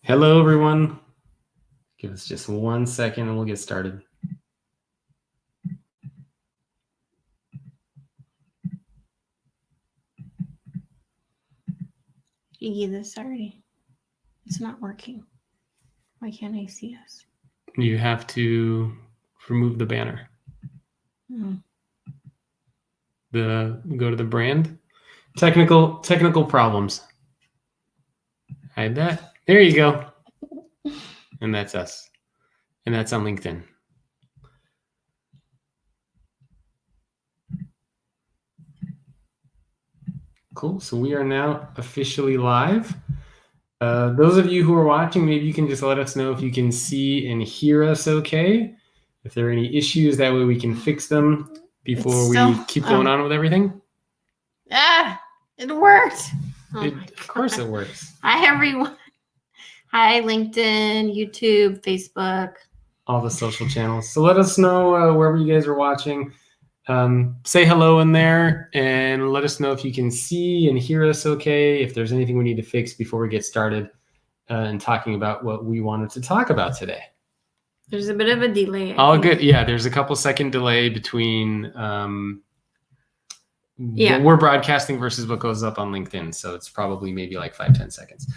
Hello, everyone. Give us just 1 second and we'll get started. You gave this already. It's not working. Why can't I see us? You have to remove the banner. Go to the brand. Technical problems. Hide that. There you go. And that's us. And that's on LinkedIn. Cool. So we are now officially live. Those of you who are watching, maybe you can just let us know if you can see and hear us okay. If there are any issues, that way we can fix them before we keep going on with everything. It worked. Of course it works. Hi, everyone. Hi, LinkedIn, YouTube, Facebook. All the social channels. So let us know wherever you guys are watching. Say hello in there and let us know if you can see and hear us okay, if there's anything we need to fix before we get started and talking about what we wanted to talk about today. There's a bit of a delay. All good. Yeah, there's a couple second delay between what we're broadcasting versus what goes up on LinkedIn. So it's probably maybe like 5-10 seconds.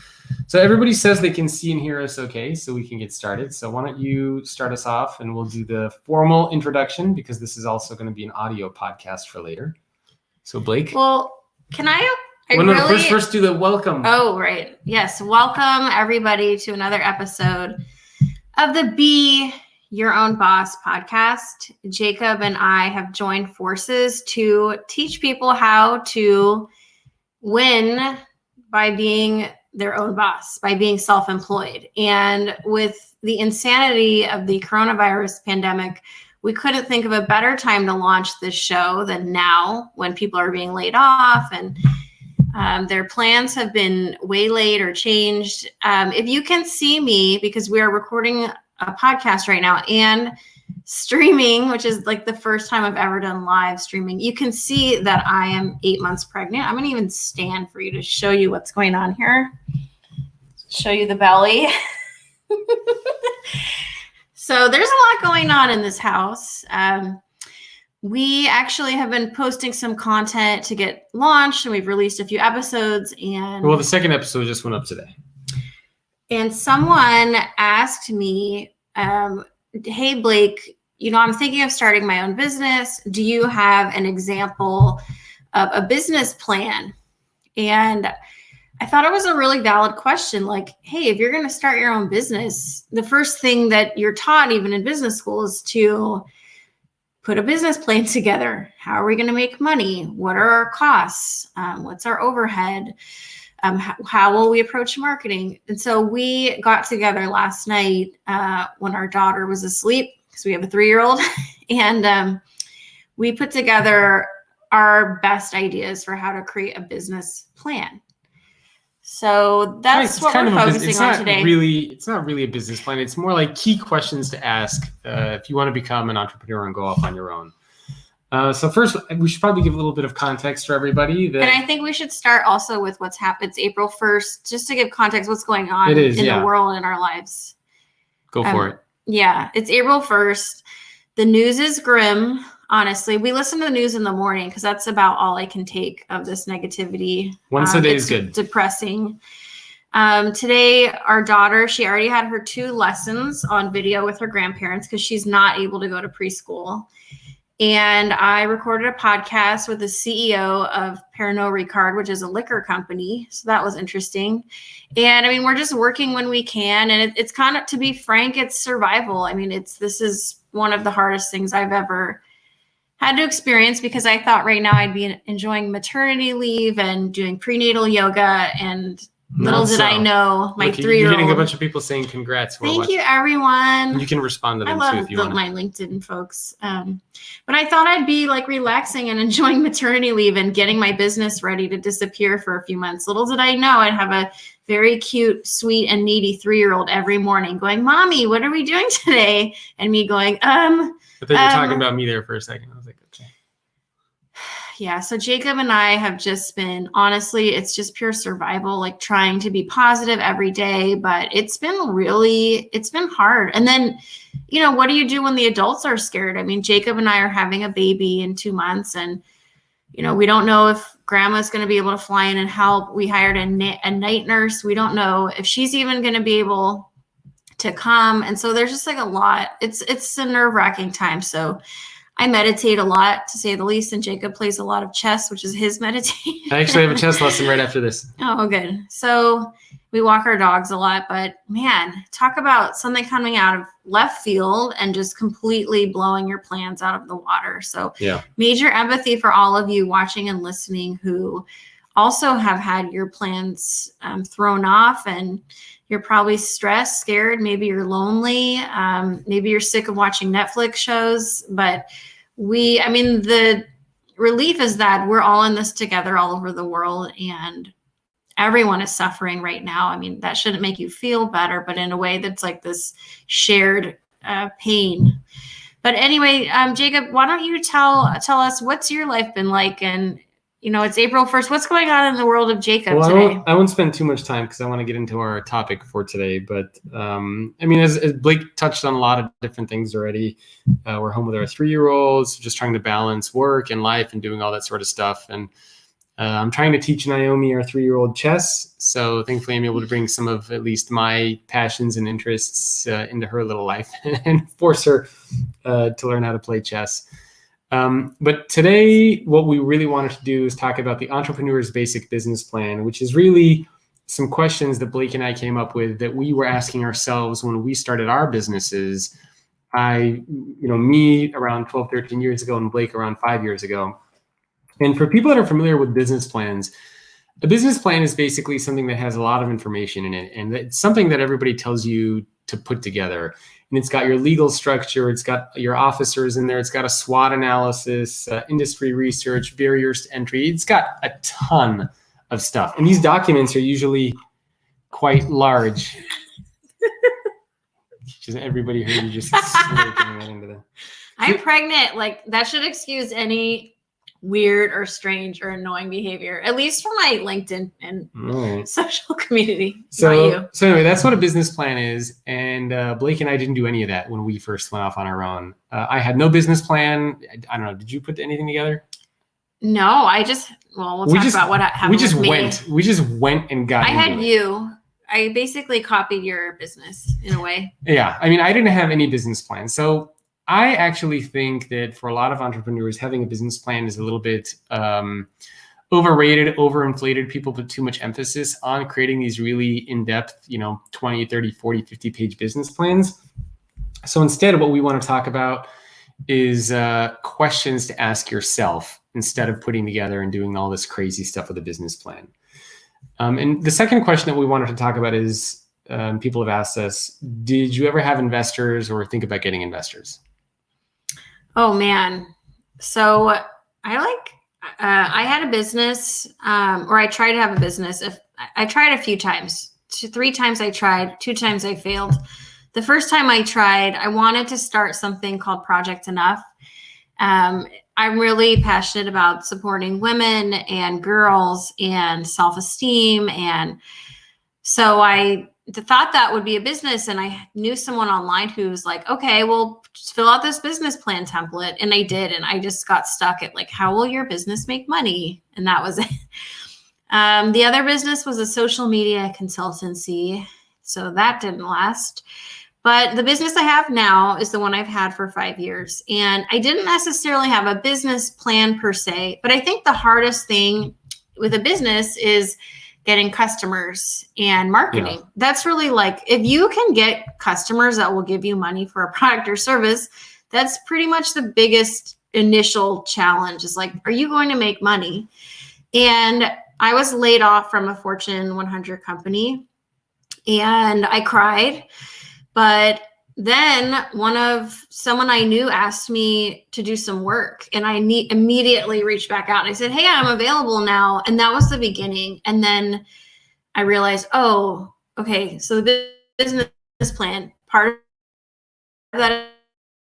So everybody says they can see and hear us okay, so we can get started. So why don't you start us off and we'll do the formal introduction because this is also going to be an audio podcast for later. So Blake. Well, can I first do the welcome. Oh, right. Yes. Welcome everybody to another episode of the Be Your Own Boss podcast. Jacob and I have joined forces to teach people how to win by being their own boss, by being self-employed. And with the insanity of the coronavirus pandemic, we couldn't think of a better time to launch this show than now when people are being laid off and their plans have been waylaid or changed. If you can see me, because we are recording a podcast right now and streaming, which is like the first time I've ever done live streaming, you can see that I am 8 months pregnant. I'm going to even stand for you to show you what's going on here. Show you the belly. So there's a lot going on in this house. We actually have been posting some content to get launched, and we've released a few episodes. And well, the second episode just went up today. And someone asked me, hey, Blake, I'm thinking of starting my own business. Do you have an example of a business plan? And I thought it was a really valid question. Like, hey, if you're going to start your own business, the first thing that you're taught, even in business school, is to put a business plan together. How are we going to make money? What are our costs? What's our overhead? How will we approach marketing? And so we got together last night when our daughter was asleep, because we have a 3-year-old, and we put together our best ideas for how to create a business plan. So that's what we're focusing on today. It's not really a business plan. It's more like key questions to ask if you want to become an entrepreneur and go off on your own. So first, we should probably give a little bit of context for everybody. And I think we should start also with what's happened. It's April 1st, just to give context what's going on in the world, in our lives. Go for it. Yeah, it's April 1st. The news is grim, honestly. We listen to the news in the morning because that's about all I can take of this negativity. Once a day is good. Depressing. Today, our daughter, she already had her 2 lessons on video with her grandparents because she's not able to go to preschool. And I recorded a podcast with the CEO of Pernod Ricard, which is a liquor company. So that was interesting. And I mean, we're just working when we can. And it's kind of, to be frank, it's survival. I mean, this is one of the hardest things I've ever had to experience, because I thought right now I'd be enjoying maternity leave and doing prenatal yoga, and little did I know my 3-year-old. You're getting a bunch of people saying congrats. Thank you, everyone. You can respond to them too if you want. I love my LinkedIn folks. But I thought I'd be like relaxing and enjoying maternity leave and getting my business ready to disappear for a few months. Little did I know I'd have a very cute, sweet, and needy 3-year-old every morning going, "Mommy, what are we doing today?" And me going, But then you're talking about me there for a second. I was like, okay. Yeah. So Jacob and I have just been, honestly, it's just pure survival, like trying to be positive every day, but it's been hard. And then, what do you do when the adults are scared? I mean, Jacob and I are having a baby in 2 months, and, we don't know if grandma's going to be able to fly in and help. We hired a night nurse. We don't know if she's even going to be able to come. And so there's just like a lot. It's a nerve-wracking time. So I meditate a lot, to say the least, and Jacob plays a lot of chess, which is his meditation. I actually have a chess lesson right after this. Oh, good. So we walk our dogs a lot, but man, talk about something coming out of left field and just completely blowing your plans out of the water. So major empathy for all of you watching and listening who also have had your plans thrown off, and you're probably stressed, scared. Maybe you're lonely. Maybe you're sick of watching Netflix shows. But the relief is that we're all in this together all over the world, and everyone is suffering right now. I mean, that shouldn't make you feel better, but in a way that's like this shared pain. But anyway, Jacob, why don't you tell us, what's your life been like? And it's April 1st. What's going on in the world of Jacob today? I won't spend too much time because I want to get into our topic for today. But as Blake touched on a lot of different things already, we're home with our 3-year-olds, just trying to balance work and life and doing all that sort of stuff. And I'm trying to teach Naomi, our 3-year-old, chess. So thankfully, I'm able to bring some of at least my passions and interests into her little life and force her to learn how to play chess. But today, what we really wanted to do is talk about the entrepreneur's basic business plan, which is really some questions that Blake and I came up with that we were asking ourselves when we started our businesses. Me around 12, 13 years ago, and Blake around 5 years ago. And for people that are familiar with business plans, a business plan is basically something that has a lot of information in it. And it's something that everybody tells you to put together. And it's got your legal structure, it's got your officers in there, it's got a SWOT analysis, industry research, barriers to entry. It's got a ton of stuff. And these documents are usually quite large. Just everybody heard you just slurping that into the... I'm pregnant. Like, that should excuse any weird or strange or annoying behavior, at least for my LinkedIn and social community. So anyway, that's what a business plan is. And Blake and I didn't do any of that when we first went off on our own. I had no business plan. I don't know. Did you put anything together? No, we'll talk about what happened. We just went and got I basically copied your business in a way. Yeah. I mean, I didn't have any business plan. So I actually think that for a lot of entrepreneurs, having a business plan is a little bit overrated, overinflated. People put too much emphasis on creating these really in-depth, 20, 30, 40, 50-page business plans. So instead, what we want to talk about is questions to ask yourself instead of putting together and doing all this crazy stuff with a business plan. And the second question that we wanted to talk about is, people have asked us, did you ever have investors or think about getting investors? Oh man. So I had a business, or I tried to have a business. I tried a few times. 3 times I tried, 2 times I failed. The first time I tried, I wanted to start something called Project Enough. I'm really passionate about supporting women and girls and self-esteem. And so I thought that would be a business. And I knew someone online who was like, okay, well, just fill out this business plan template. And I did. And I just got stuck at like, how will your business make money? And that was it. The other business was a social media consultancy. So that didn't last. But the business I have now is the one I've had for 5 years. And I didn't necessarily have a business plan per se, but I think the hardest thing with a business is getting customers and marketing. Yeah. That's really like, if you can get customers that will give you money for a product or service, that's pretty much the biggest initial challenge, is like, are you going to make money? And I was laid off from a Fortune 100 company and I cried. But then someone I knew asked me to do some work, and I immediately reached back out and I said, hey, I'm available now. And that was the beginning. And then I realized, oh, okay, so the business plan, part of that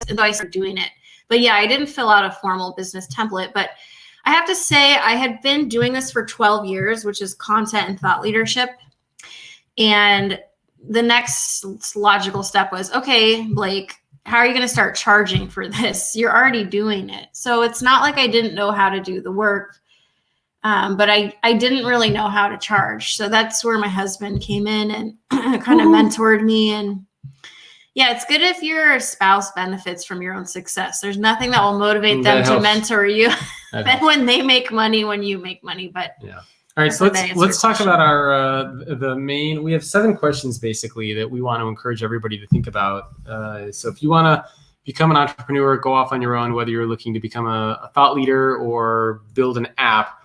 is I started doing it. But yeah, I didn't fill out a formal business template, but I have to say I had been doing this for 12 years, which is content and thought leadership. And the next logical step was, okay, Blake, how are you going to start charging for this? You're already doing it. So it's not like I didn't know how to do the work, but I didn't really know how to charge. So that's where my husband came in and kind of mentored me. And yeah, it's good if your spouse benefits from your own success. There's nothing that will motivate them to mentor you than when they make money, when you make money. But yeah. All right, so let's talk about our the main. We have 7 questions basically that we want to encourage everybody to think about. So if you want to become an entrepreneur, go off on your own, whether you're looking to become a thought leader or build an app.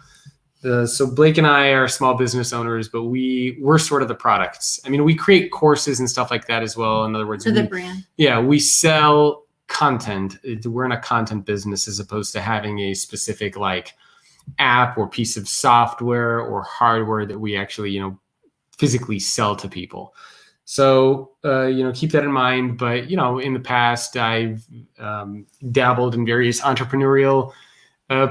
So Blake and I are small business owners, but we're sort of the products. I mean, we create courses and stuff like that as well. In other words, the brand. Yeah, we sell content. We're in a content business as opposed to having a specific like app or piece of software or hardware that we actually, physically sell to people. So, keep that in mind. But, in the past, I've dabbled in various entrepreneurial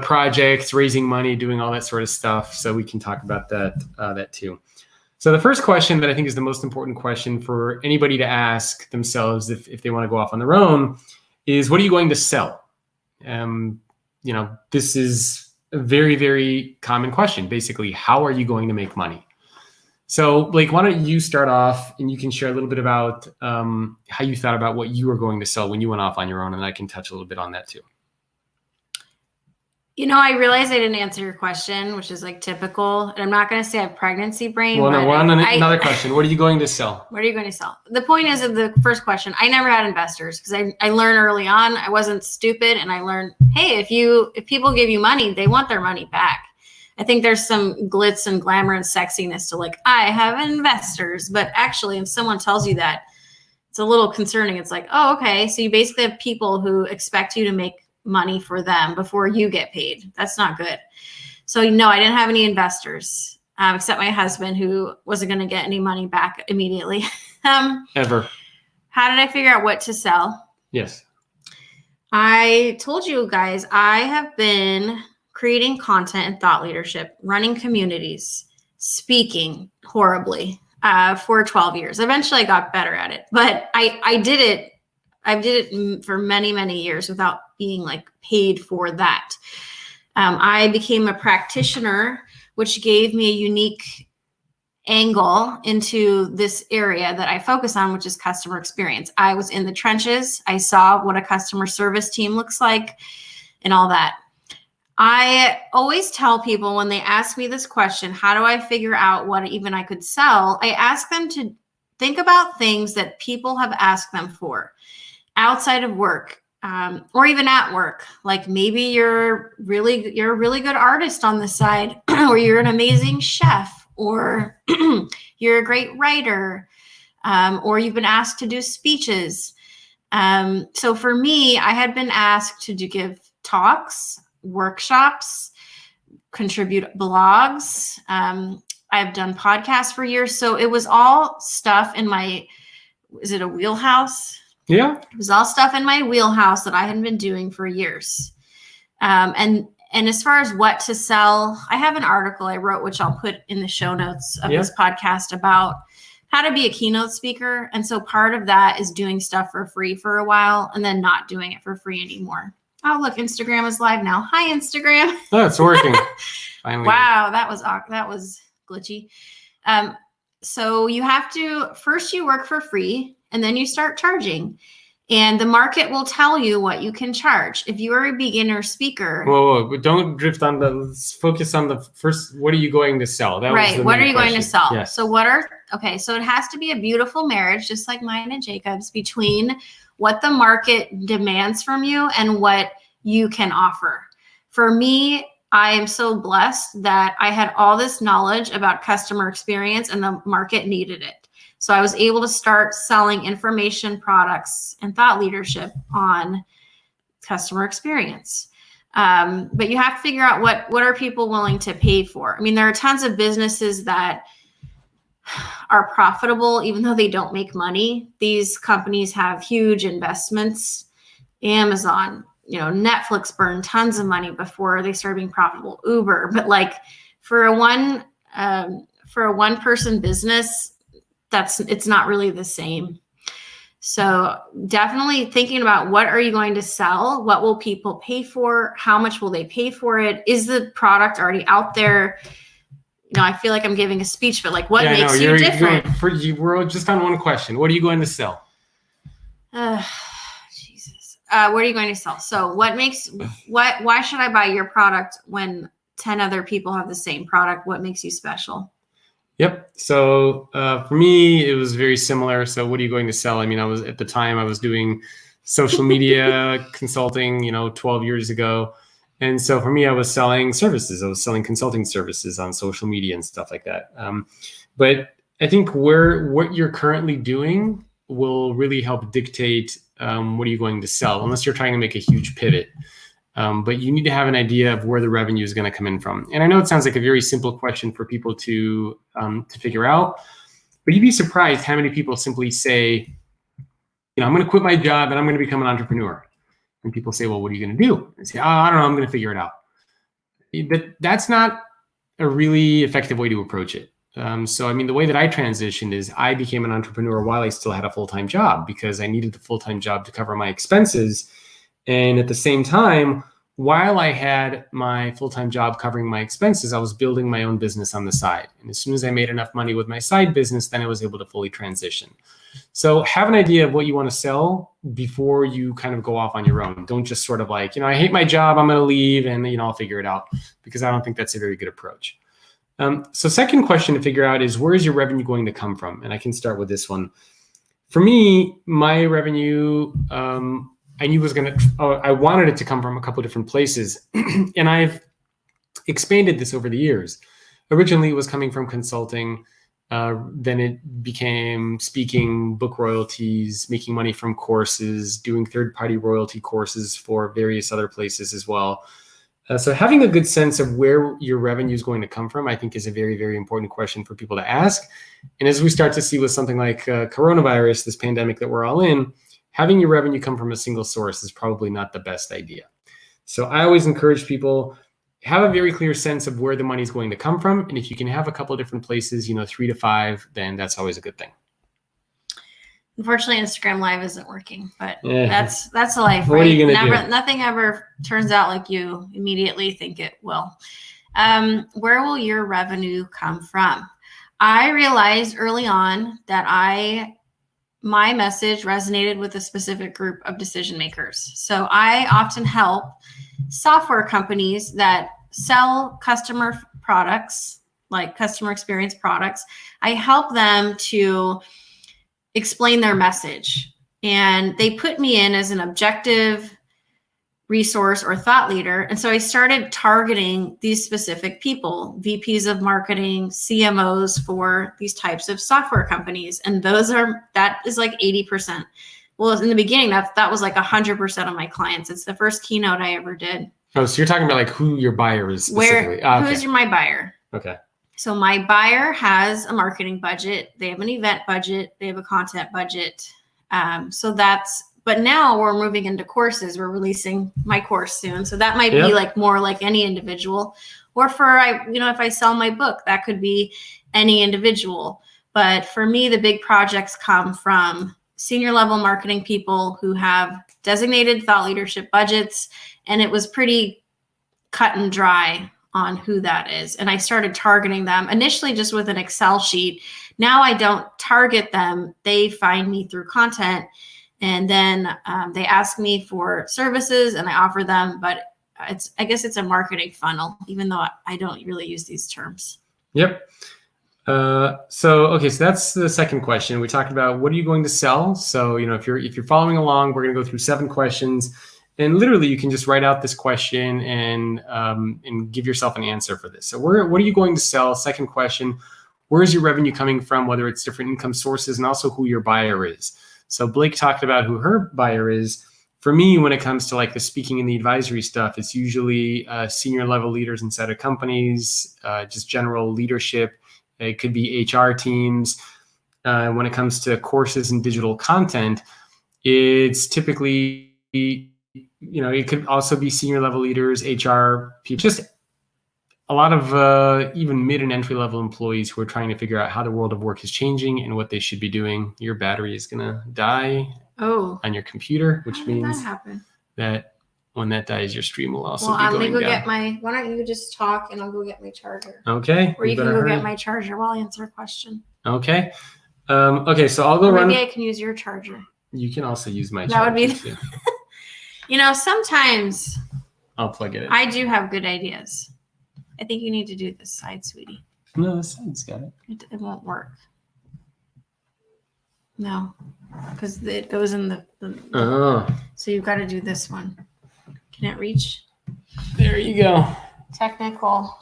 projects, raising money, doing all that sort of stuff. So we can talk about that too. So the first question that I think is the most important question for anybody to ask themselves if they want to go off on their own is, what are you going to sell? This is a very, very common question. Basically, how are you going to make money? So Blake, why don't you start off and you can share a little bit about how you thought about what you were going to sell when you went off on your own, and I can touch a little bit on that too. I realized I didn't answer your question, which is like typical. And I'm not going to say I have pregnancy brain. Well, no, we're on another question. What are you going to sell? What are you going to sell? The point is, of the first question, I never had investors because I learned early on. I wasn't stupid, and I learned, hey, if people give you money, they want their money back. I think there's some glitz and glamour and sexiness to like, I have investors. But actually, if someone tells you that, it's a little concerning. It's like, oh, okay. So you basically have people who expect you to make money for them before you get paid. That's not good. So no, I didn't have any investors except my husband, who wasn't going to get any money back immediately. Ever. How did I figure out what to sell? Yes. I told you guys, I have been creating content and thought leadership, running communities, speaking horribly for 12 years. Eventually I got better at it, but I did it. I did it for many, many years without being like paid for that. I became a practitioner, which gave me a unique angle into this area that I focus on, which is customer experience. I was in the trenches. I saw what a customer service team looks like and all that. I always tell people when they ask me this question, how do I figure out what even I could sell? I ask them to think about things that people have asked them for outside of work, or even at work. Like maybe you're a really good artist on the side, or you're an amazing chef, or you're a great writer, or you've been asked to do speeches. So for me, I had been asked to give talks, workshops, contribute blogs. I've done podcasts for years. So it was all stuff in my, is it a wheelhouse? Yeah. It was all stuff in my wheelhouse that I had been doing for years. And as far as what to sell, I have an article I wrote, which I'll put in the show notes of this podcast, about how to be a keynote speaker. And so part of that is doing stuff for free for a while and then not doing it for free anymore. Oh, look, Instagram is live now. Hi, Instagram. Oh, it's working. Finally. Wow, that was glitchy. So you have to, first you work for free, and then you start charging. And the market will tell you what you can charge. If you are a beginner speaker. Whoa, don't drift on let's focus on the first. What are you going to sell? That right. What are you going to sell? Yes. So so it has to be a beautiful marriage, just like mine and Jacob's, between what the market demands from you and what you can offer. For me, I am so blessed that I had all this knowledge about customer experience and the market needed it. So I was able to start selling information products and thought leadership on customer experience. But you have to figure out what are people willing to pay for. I mean, there are tons of businesses that are profitable, even though they don't make money. These companies have huge investments. Amazon, Netflix burned tons of money before they started being profitable, Uber, but like for a one person business, it's not really the same. So definitely thinking about what are you going to sell? What will people pay for? How much will they pay for it? Is the product already out there? I feel like I'm giving a speech, but like what makes you different? We're just on one question. What are you going to sell? Jesus. What are you going to sell? So why should I buy your product when 10 other people have the same product? What makes you special? Yep. So for me, it was very similar. So what are you going to sell? I mean, I was doing social media consulting, 12 years ago. And so for me, I was selling services. I was selling consulting services on social media and stuff like that. But I think what you're currently doing will really help dictate what are you going to sell, unless you're trying to make a huge pivot. But you need to have an idea of where the revenue is going to come in from. And I know it sounds like a very simple question for people to figure out, but you'd be surprised how many people simply say, I'm going to quit my job and I'm going to become an entrepreneur. And people say, well, what are you going to do? And say, I don't know, I'm going to figure it out. But that's not a really effective way to approach it. So, I mean, the way that I transitioned is I became an entrepreneur while I still had a full-time job because I needed the full-time job to cover my expenses. And at the same time, while I had my full-time job covering my expenses, I was building my own business on the side. And as soon as I made enough money with my side business, then I was able to fully transition. So have an idea of what you want to sell before you kind of go off on your own. Don't just sort of like, I hate my job, I'm going to leave and, I'll figure it out, because I don't think that's a very good approach. So second question to figure out is, where is your revenue going to come from? And I can start with this one. For me, my revenue, I knew I wanted it to come from a couple of different places. And I've expanded this over the years. Originally, it was coming from consulting. Then it became speaking, book royalties, making money from courses, doing third-party royalty courses for various other places as well. So having a good sense of where your revenue is going to come from, I think, is a very, very important question for people to ask. And as we start to see with something like coronavirus, this pandemic that we're all in, having your revenue come from a single source is probably not the best idea. So I always encourage people, have a very clear sense of where the money is going to come from. And if you can have a couple of different places, 3 to 5, then that's always a good thing. Unfortunately, Instagram Live isn't working, but that's life, right? What are you going to do? Nothing ever turns out like you immediately think it will. Where will your revenue come from? I realized early on that my message resonated with a specific group of decision makers. So I often help software companies that sell customer products, like customer experience products. I help them to explain their message, and they put me in as an objective resource or thought leader. And so I started targeting these specific people, VPs of marketing, CMOs for these types of software companies. And that is like 80%. Well, in the beginning, that was like 100% of my clients. It's the first keynote I ever did. Oh, so you're talking about like who your buyer is specifically. Who's my buyer? Okay. So my buyer has a marketing budget. They have an event budget. They have a content budget. But now we're moving into courses. We're releasing my course soon. So that might be like more like any individual, or if I sell my book, that could be any individual. But for me, the big projects come from senior level marketing people who have designated thought leadership budgets. And it was pretty cut and dry on who that is. And I started targeting them initially just with an Excel sheet. Now I don't target them. They find me through content. And then they ask me for services and I offer them, but I guess it's a marketing funnel, even though I don't really use these terms. Yep. So that's the second question. We talked about what are you going to sell? So, if you're following along, we're going to go through 7 questions, and literally you can just write out this question and give yourself an answer for this. So what are you going to sell? Second question, where is your revenue coming from, whether it's different income sources, and also who your buyer is. So Blake talked about who her buyer is. For me, when it comes to like the speaking and the advisory stuff, it's usually senior level leaders inside of companies, just general leadership. It could be HR teams. When it comes to courses and digital content, it's typically it could also be senior level leaders, HR people, just a lot of even mid and entry level employees who are trying to figure out how the world of work is changing and what they should be doing. Your battery is going to die on your computer, which means that when that dies, your stream will also be going down. Why don't you just talk and I'll go get my charger? Okay. Or you can go get my charger while I answer a question. Okay. Okay, so I'll go run. Maybe I can use your charger. You can also use my charger. That would be. Sometimes I'll plug it in. I do have good ideas. I think you need to do this side, sweetie. No, this side's got it. It won't work. No, because it goes in the So you've got to do this one. Can it reach? There you go. Technical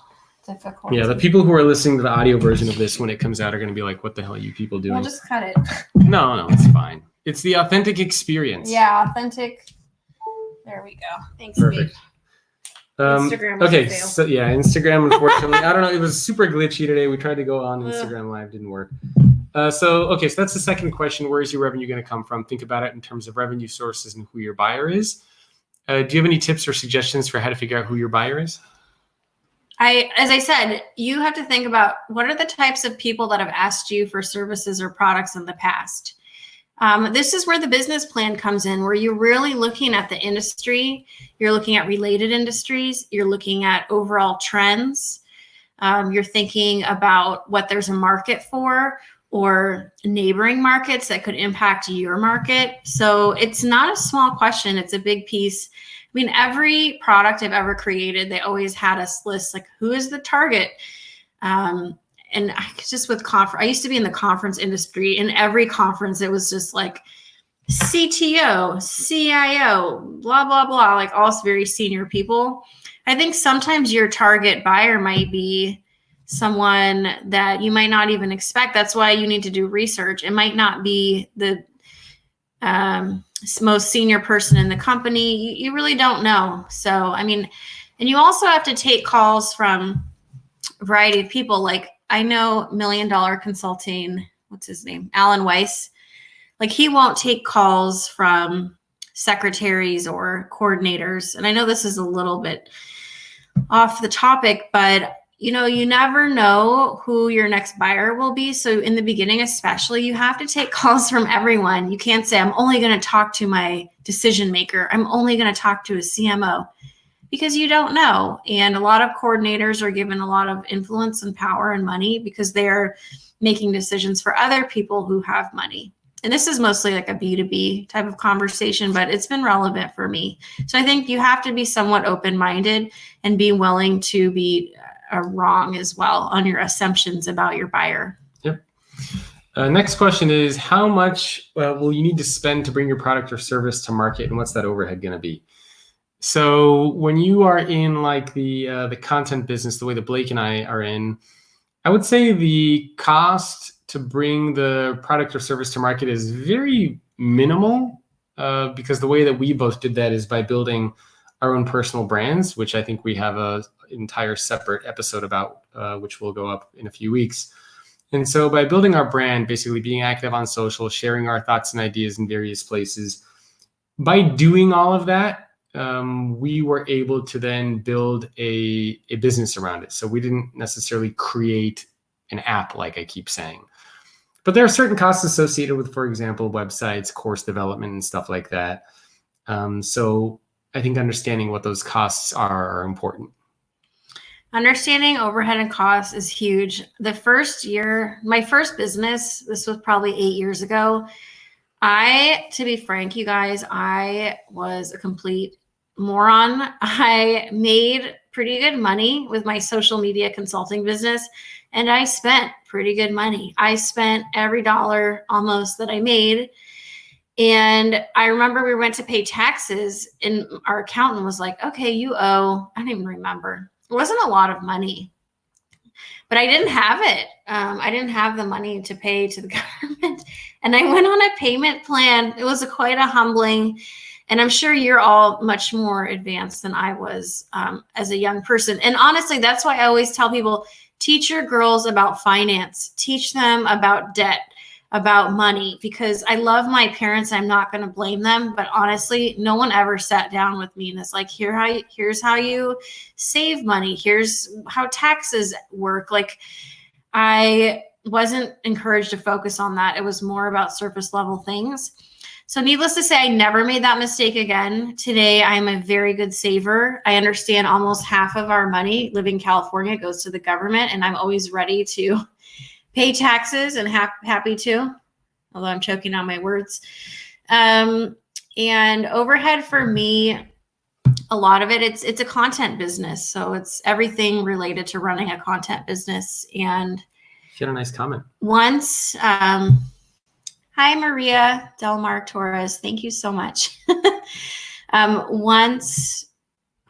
difficulty. Yeah, the people who are listening to the audio version of this when it comes out are going to be like, what the hell are you people doing? We'll just cut it. No, it's fine. It's the authentic experience. Yeah, authentic. There we go. Thanks, Perfect. Instagram was a fail. So yeah, Instagram, unfortunately, I don't know. It was super glitchy today. We tried to go on Instagram Live, didn't work. So that's the second question. Where is your revenue going to come from? Think about it in terms of revenue sources and who your buyer is. Do you have any tips or suggestions for how to figure out who your buyer is? As I said, you have to think about what are the types of people that have asked you for services or products in the past. This is where the business plan comes in, where you're really looking at the industry. You're looking at related industries. You're looking at overall trends. You're thinking about what there's a market for or neighboring markets that could impact your market. So it's not a small question. It's a big piece. I mean, every product I've ever created, they always had us list like, who is the target? And I used to be in the conference industry. In every conference, it was just like CTO, CIO, blah, blah, blah, like all very senior people. I think sometimes your target buyer might be someone that you might not even expect. That's why you need to do research. It might not be the most senior person in the company. You really don't know. So, I mean, and you also have to take calls from a variety of people. Like I know $1 Million Consulting, what's his name? Alan Weiss. Like he won't take calls from secretaries or coordinators. And I know this is a little bit off the topic, but you never know who your next buyer will be. So in the beginning, especially, you have to take calls from everyone. You can't say, I'm only going to talk to my decision maker. I'm only going to talk to a CMO, because you don't know. And a lot of coordinators are given a lot of influence and power and money because they're making decisions for other people who have money. And this is mostly like a B2B type of conversation, but it's been relevant for me. So I think you have to be somewhat open-minded and be willing to be wrong as well on your assumptions about your buyer. Yep. Next question is, how much will you need to spend to bring your product or service to market, and what's that overhead going to be? So when you are in like the content business, the way that Blake and I are in, I would say the cost to bring the product or service to market is very minimal, because the way that we both did that is by building our own personal brands, which I think we have an entire separate episode about, which will go up in a few weeks. And so by building our brand, basically being active on social, sharing our thoughts and ideas in various places, by doing all of that, we were able to then build a business around it. So we didn't necessarily create an app, like I keep saying. But there are certain costs associated with, for example, websites, course development, and stuff like that. So I think understanding what those costs are important. Understanding overhead and costs is huge. The first year, my first business, this was probably 8 years ago. To be frank, you guys, I was a complete moron. I made pretty good money with my social media consulting business, and I spent pretty good money. I spent every dollar almost that I made. And I remember we went to pay taxes and our accountant was like, okay, you owe, I don't even remember. It wasn't a lot of money, but I didn't have it. I didn't have the money to pay to the government. And I went on a payment plan. It was quite a humbling, and I'm sure you're all much more advanced than I was as a young person. And honestly, that's why I always tell people, teach your girls about finance, teach them about debt, about money, because I love my parents. I'm not going to blame them, but honestly, no one ever sat down with me and is like, here's how you save money. Here's how taxes work. Like, I wasn't encouraged to focus on that. It was more about surface level things. So needless to say, I never made that mistake again. Today, I'm a very good saver. I understand almost half of our money living in California goes to the government, and I'm always ready to pay taxes and happy to, although I'm choking on my words. And overhead for me, a lot of it, it's a content business. So it's everything related to running a content business. And you had a nice comment. Once, hi, Maria Del Mar Torres. Thank you so much. Once,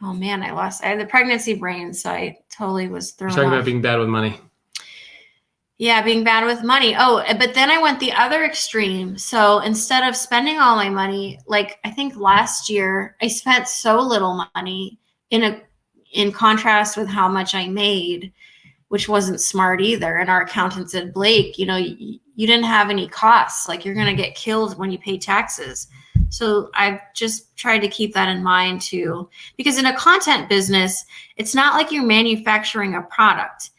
oh man, I had the pregnancy brain, so I totally was thrown off. You're talking about being bad with money. Yeah, being bad with money. Oh, but then I went the other extreme. So instead of spending all my money, like I think last year, I spent so little money in contrast with how much I made, which wasn't smart either. And our accountant said, Blake, you didn't have any costs. Like, you're going to get killed when you pay taxes. So I've just tried to keep that in mind too, because in a content business, it's not like you're manufacturing a product.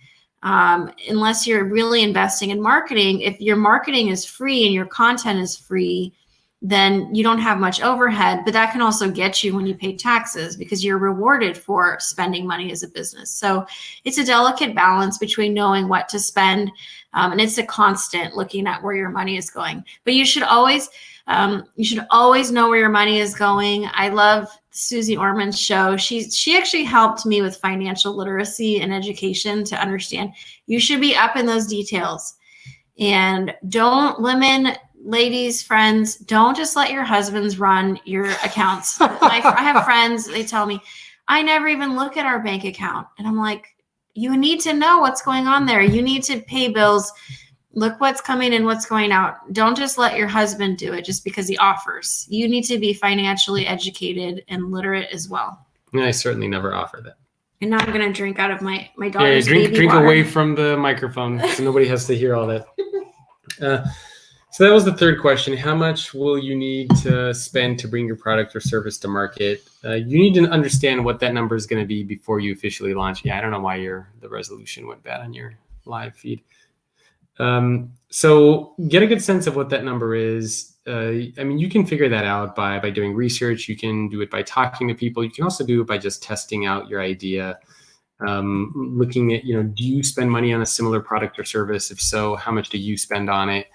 Unless you're really investing in marketing. If your marketing is free and your content is free, then you don't have much overhead, but that can also get you when you pay taxes, because you're rewarded for spending money as a business. So it's a delicate balance between knowing what to spend, and it's a constant looking at where your money is going. But you should always know where your money is going. I love Susie Orman's show. She actually helped me with financial literacy and education to understand you should be up in those details. And don't limit, ladies, friends, don't just let your husbands run your accounts. I have friends, they tell me, I never even look at our bank account. And I'm like, you need to know what's going on there. You need to pay bills. Look what's coming in, what's going out. Don't just let your husband do it just because he offers. You need to be financially educated and literate as well. I certainly never offer that. And now I'm going to drink out of my daughter's drink water. Away from the microphone so nobody has to hear all that. So that was the third question. How much will you need to spend to bring your product or service to market? You need to understand what that number is going to be before you officially launch. Yeah, I don't know why the resolution went bad on your live feed. So get a good sense of what that number is. You can figure that out by doing research. You can do it by talking to people. You can also do it by just testing out your idea. Looking at, do you spend money on a similar product or service? If so, how much do you spend on it?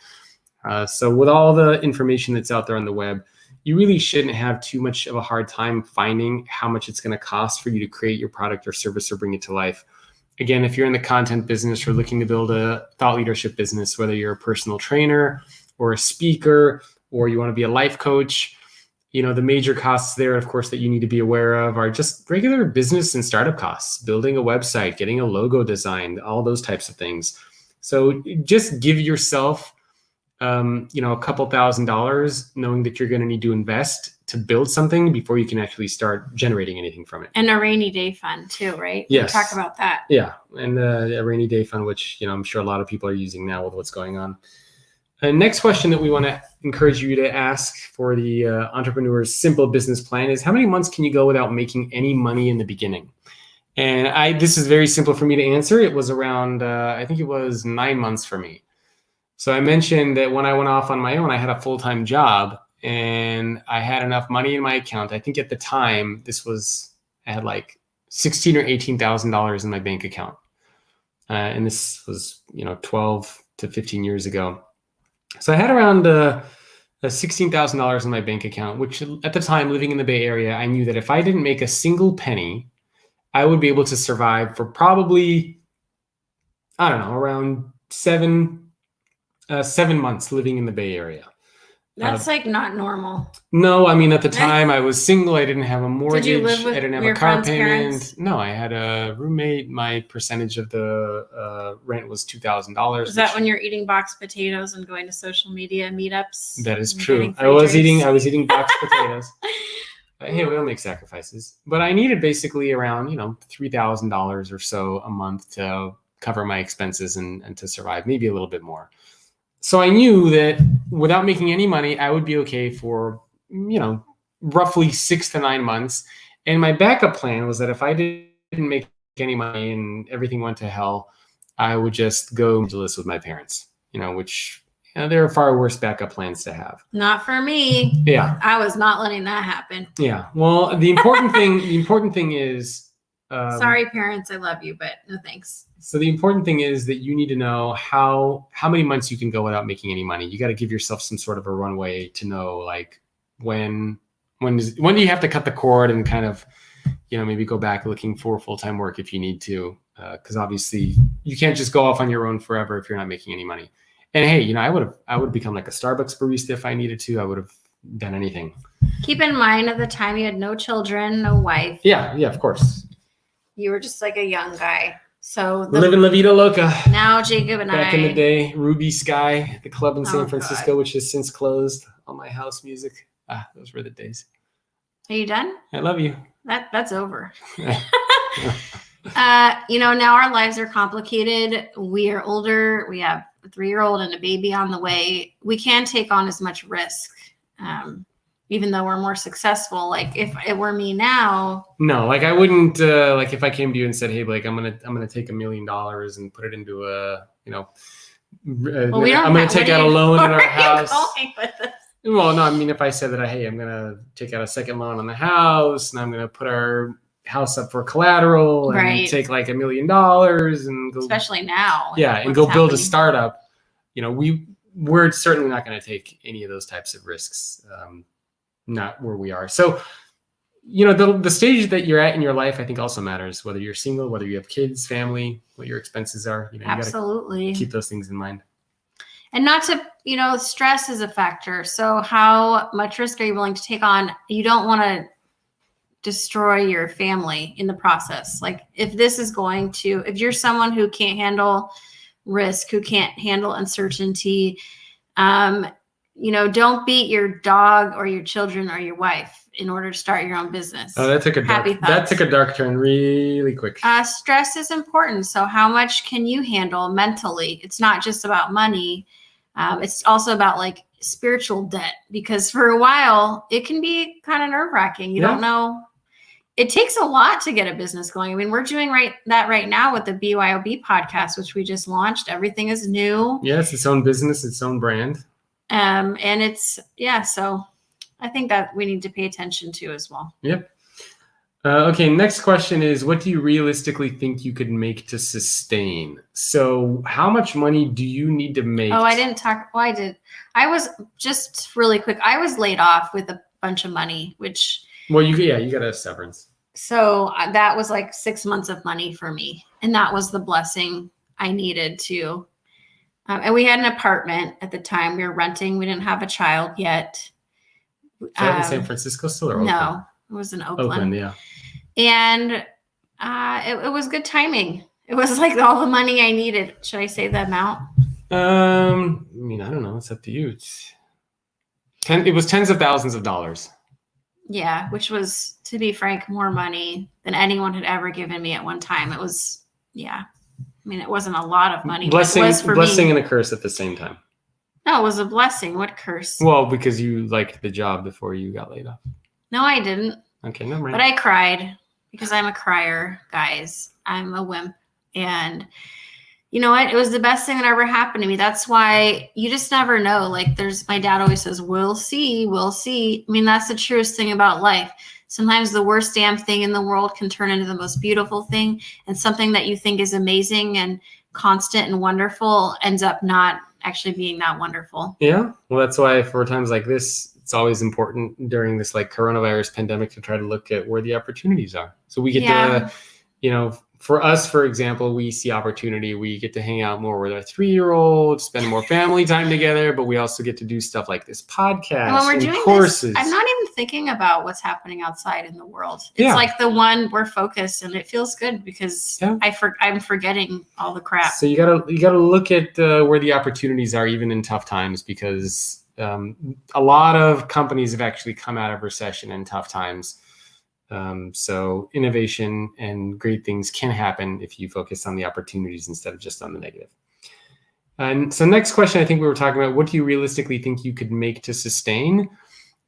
So with all the information that's out there on the web, you really shouldn't have too much of a hard time finding how much it's going to cost for you to create your product or service or bring it to life. Again, if you're in the content business or looking to build a thought leadership business, whether you're a personal trainer or a speaker, or you want to be a life coach, the major costs there, of course, that you need to be aware of are just regular business and startup costs, building a website, getting a logo designed, all those types of things. So just give yourself, a couple $1,000s, knowing that you're going to need to invest to build something before you can actually start generating anything from it. And a rainy day fund too, right? Yes. We'll talk about that. Yeah. And a rainy day fund, which, I'm sure a lot of people are using now with what's going on. And next question that we want to encourage you to ask for the entrepreneur's simple business plan is, how many months can you go without making any money in the beginning? And this is very simple for me to answer. It was around, I think it was 9 months for me. So I mentioned that when I went off on my own, I had a full-time job and I had enough money in my account. I think at the time I had like $16,000 or $18,000 in my bank account. And this was, 12 to 15 years ago. So I had around $16,000 in my bank account, which at the time, living in the Bay Area, I knew that if I didn't make a single penny, I would be able to survive for probably, around 7 months living in the Bay Area. That's like not normal. No, at the time I was single. I didn't have a mortgage. Did you live with I didn't have your a car friend's payment. parents? No, I had a roommate. My percentage of the rent was $2,000. Is that when you're eating boxed potatoes and going to social media meetups? That is true. I was eating boxed potatoes. Hey, we all make sacrifices. But I needed basically around, $3,000 or so a month to cover my expenses and to survive, maybe a little bit more. So I knew that without making any money, I would be okay for, roughly 6 to 9 months. And my backup plan was that if I didn't make any money and everything went to hell, I would just go to Angeles with my parents, which there are far worse backup plans to have. Not for me. Yeah. I was not letting that happen. Yeah. Well, the important thing is, sorry, parents, I love you, but no thanks. So the important thing is that you need to know how many months you can go without making any money. You got to give yourself some sort of a runway to know, like, when do you have to cut the cord and kind of, maybe go back looking for full-time work if you need to, because obviously you can't just go off on your own forever if you're not making any money. And hey, I would have become like a Starbucks barista if I needed to. I would have done anything. Keep in mind, at the time you had no children, no wife. Yeah, of course. You were just like a young guy. So living La Vida Loca. Now Jacob and back in the day, Ruby Sky, the club in San Francisco, God. Which has since closed. All my house music. Those were the days. Are you done? I love you. That's over. Now our lives are complicated. We are older. We have a 3-year-old and a baby on the way. We can't take on as much risk. Even though we're more successful. Like if it were me now. No, like I wouldn't, like if I came to you and said, hey, Blake, I'm going to take $1 million and put it into I'm going to take out a loan in our house. Well, no, I mean, if I said that, hey, I'm going to take out a second loan on the house and I'm going to put our house up for collateral and take like $1 million and go, especially now. Yeah. And go build a startup. We're certainly not going to take any of those types of risks. Not where we are. So, the stage that you're at in your life, I think also matters, whether you're single, whether you have kids, family, what your expenses are. Absolutely. You gotta keep those things in mind. And not to, stress is a factor. So how much risk are you willing to take on? You don't want to destroy your family in the process. Like if you're someone who can't handle risk, who can't handle uncertainty, don't beat your dog or your children or your wife in order to start your own business. Oh, that took a dark turn really quick. Stress is important. So how much can you handle mentally? It's not just about money. It's also about like spiritual debt, because for a while it can be kind of nerve-wracking. You don't know. It takes a lot to get a business going. I mean, we're doing that right now with the BYOB podcast, which we just launched. Everything is new. Yeah, it's its own business, its own brand. And so I think that we need to pay attention to as well. Yep. Okay. Next question is, what do you realistically think you could make to sustain? So how much money do you need to make? Oh, I didn't talk. Well, I did. I was just really quick. I was laid off with a bunch of money, which. Well, you got a severance. So that was like 6 months of money for me. And that was the blessing I needed to. And we had an apartment at the time. We were renting. We didn't have a child yet. Is that in San Francisco still or Oakland? No, it was in Oakland. Oakland, yeah. And it was good timing. It was like all the money I needed. Should I say the amount? I don't know. It's up to you. It was tens of thousands of dollars. Yeah, which was, to be frank, more money than anyone had ever given me at one time. It was, yeah. I mean, it wasn't a lot of money. Blessing me. And a curse at the same time. No, it was a blessing. What curse? Well, because you liked the job before you got laid off. No, I didn't. Okay, no mind. But I cried because I'm a crier, guys. I'm a wimp. And you know what? It was the best thing that ever happened to me. That's why you just never know. Like my dad always says, we'll see, we'll see. I mean, that's the truest thing about life. Sometimes the worst damn thing in the world can turn into the most beautiful thing, and something that you think is amazing and constant and wonderful ends up not actually being that wonderful. Yeah. Well, that's why for times like this, it's always important during this like coronavirus pandemic to try to look at where the opportunities are. So we get to, for us, for example, we see opportunity. We get to hang out more with our 3-year-old, spend more family time together, but we also get to do stuff like this podcast and when we're doing courses. I'm not even thinking about what's happening outside in the world. It's like the one we're focused, and it feels good because I'm forgetting all the crap. So you gotta look at where the opportunities are, even in tough times, because a lot of companies have actually come out of recession in tough times. So innovation and great things can happen if you focus on the opportunities instead of just on the negative. And so next question, I think we were talking about, what do you realistically think you could make to sustain?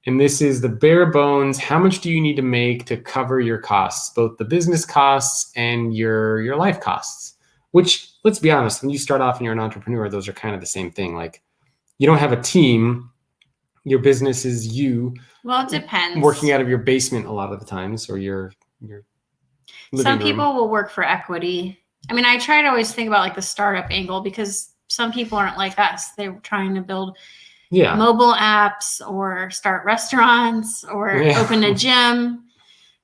And this is the bare bones. How much do you need to make to cover your costs, both the business costs and your life costs? Which, let's be honest, when you start off and you're an entrepreneur, those are kind of the same thing. Like, you don't have a team. Your business is you. Well, it depends. Working out of your basement a lot of the times, or your living Some room. people will work for equity. I mean, I try to always think about like the startup angle, because some people aren't like us. They're trying to build mobile apps or start restaurants or open a gym.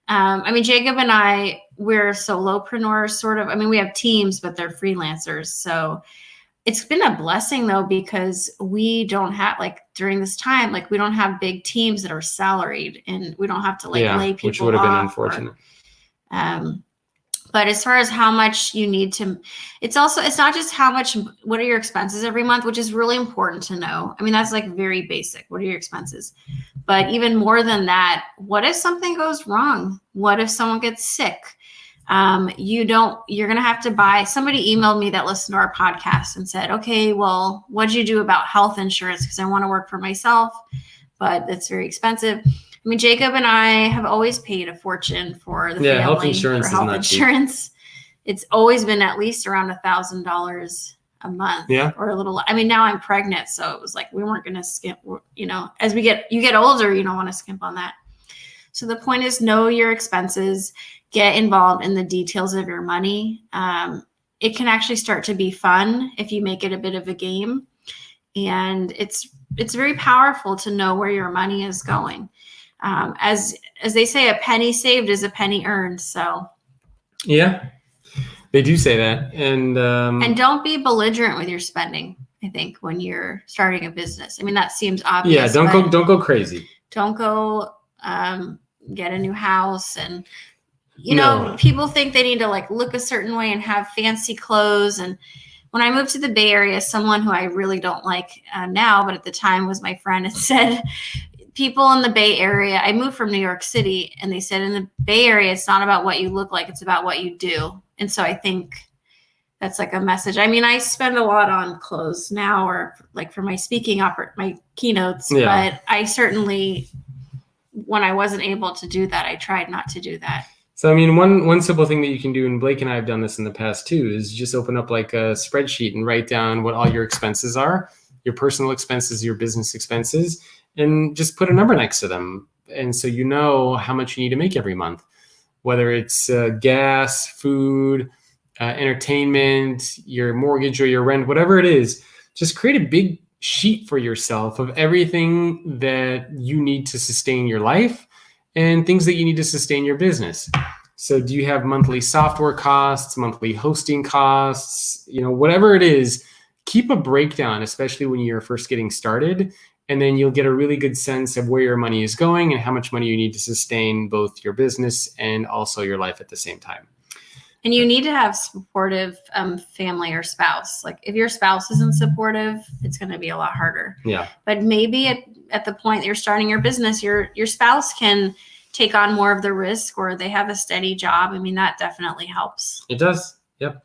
I mean, Jacob and I, we're solopreneurs sort of. I mean, we have teams, but they're freelancers. So it's been a blessing though, because we don't have, like, during this time, like, we don't have big teams that are salaried, and we don't have to like lay people off. Which would have been unfortunate. But as far as how much you need to, it's not just how much, what are your expenses every month, which is really important to know. I mean, that's like very basic. What are your expenses? But even more than that, what if something goes wrong? What if someone gets sick? You're going to have to buy, somebody emailed me that listened to our podcast and said, okay, well, what'd you do about health insurance? Because I want to work for myself, but it's very expensive. I mean, Jacob and I have always paid a fortune for the family. Health insurance for health insurance. It's always been at least around $1,000 a month. Yeah. Or a little. I mean, now I'm pregnant, so it was like we weren't going to skimp. As you get older, you don't want to skimp on that. So the point is, know your expenses. Get involved in the details of your money. It can actually start to be fun if you make it a bit of a game, and it's very powerful to know where your money is going. As they say, a penny saved is a penny earned. So yeah, they do say that. And don't be belligerent with your spending. I think when you're starting a business, I mean, that seems obvious. Yeah. Don't go crazy. Don't go, get a new house. And, people think they need to like look a certain way and have fancy clothes. And when I moved to the Bay Area, someone who I really don't like now, but at the time was my friend, and said, people in the Bay Area, I moved from New York City, and they said in the Bay Area, it's not about what you look like, it's about what you do. And so I think that's like a message. I mean, I spend a lot on clothes now, or like for my speaking, my keynotes, but I certainly, when I wasn't able to do that, I tried not to do that. So, I mean, one simple thing that you can do, and Blake and I have done this in the past too, is just open up like a spreadsheet and write down what all your expenses are, your personal expenses, your business expenses, and just put a number next to them. And so you know how much you need to make every month, whether it's gas, food, entertainment, your mortgage or your rent, whatever it is. Just create a big sheet for yourself of everything that you need to sustain your life and things that you need to sustain your business. So do you have monthly software costs, monthly hosting costs, whatever it is, keep a breakdown, especially when you're first getting started. And then you'll get a really good sense of where your money is going and how much money you need to sustain both your business and also your life at the same time. And you need to have supportive family or spouse. Like if your spouse isn't supportive, it's going to be a lot harder. Yeah. But maybe at the point that you're starting your business, your spouse can take on more of the risk, or they have a steady job. I mean, that definitely helps. It does. Yep.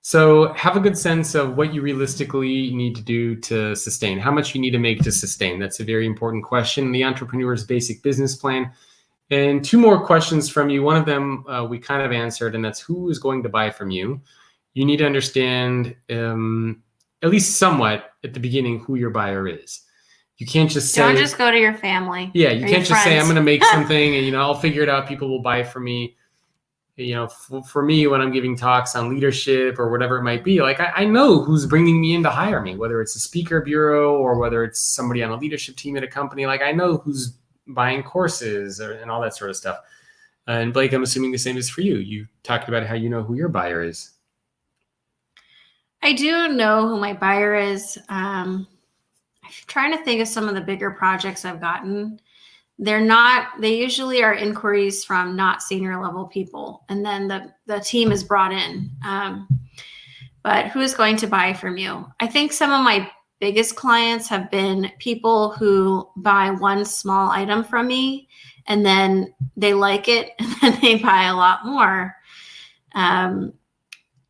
So have a good sense of what you realistically need to do to sustain, how much you need to make to sustain. That's a very important question. The entrepreneur's basic business plan. And two more questions from you. One of them we kind of answered, and that's who is going to buy from you. You need to understand, at least somewhat at the beginning, who your buyer is. You can't just say— Don't just go to your family. Yeah, you can't just say, I'm going to make something and, I'll figure it out. People will buy from me. For me, when I'm giving talks on leadership or whatever it might be, like I know who's bringing me in to hire me, whether it's a speaker bureau or whether it's somebody on a leadership team at a company. Like I know who's buying courses and all that sort of stuff. And Blake, I'm assuming the same is for you. You talked about how you know who your buyer is. I do know who my buyer is. I'm trying to think of some of the bigger projects I've gotten. They usually are inquiries from not senior level people. And then the team is brought in. But who's going to buy from you? I think some of my biggest clients have been people who buy one small item from me and then they like it and then they buy a lot more. I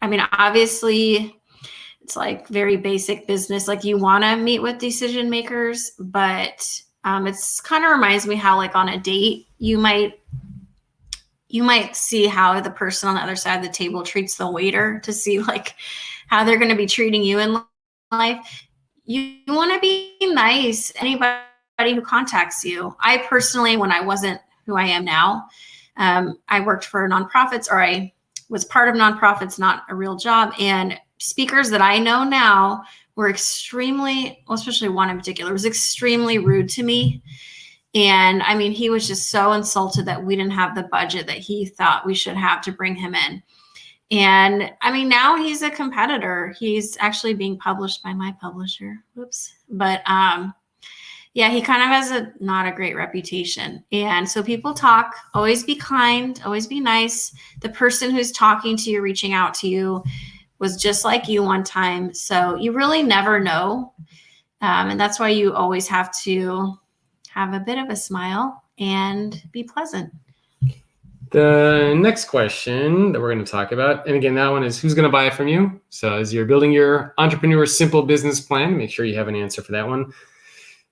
mean, obviously it's like very basic business. Like you want to meet with decision makers, but it's kind of reminds me how like on a date, you might see how the person on the other side of the table treats the waiter to see like how they're going to be treating you in life. You want to be nice. Anybody who contacts you. I personally, when I wasn't who I am now, I worked for nonprofits, or I was part of nonprofits, not a real job. And speakers that I know now were extremely, well, especially one in particular, was extremely rude to me. And I mean, he was just so insulted that we didn't have the budget that he thought we should have to bring him in. And I mean, now he's a competitor. He's actually being published by my publisher. Whoops. But yeah, he kind of has not a great reputation. And so people talk, always be kind, always be nice. The person who's talking to you, reaching out to you, was just like you one time. So you really never know. And that's why you always have to have a bit of a smile and be pleasant. The next question that we're going to talk about, and again, that one is who's going to buy from you? So as you're building your entrepreneur simple business plan, make sure you have an answer for that one.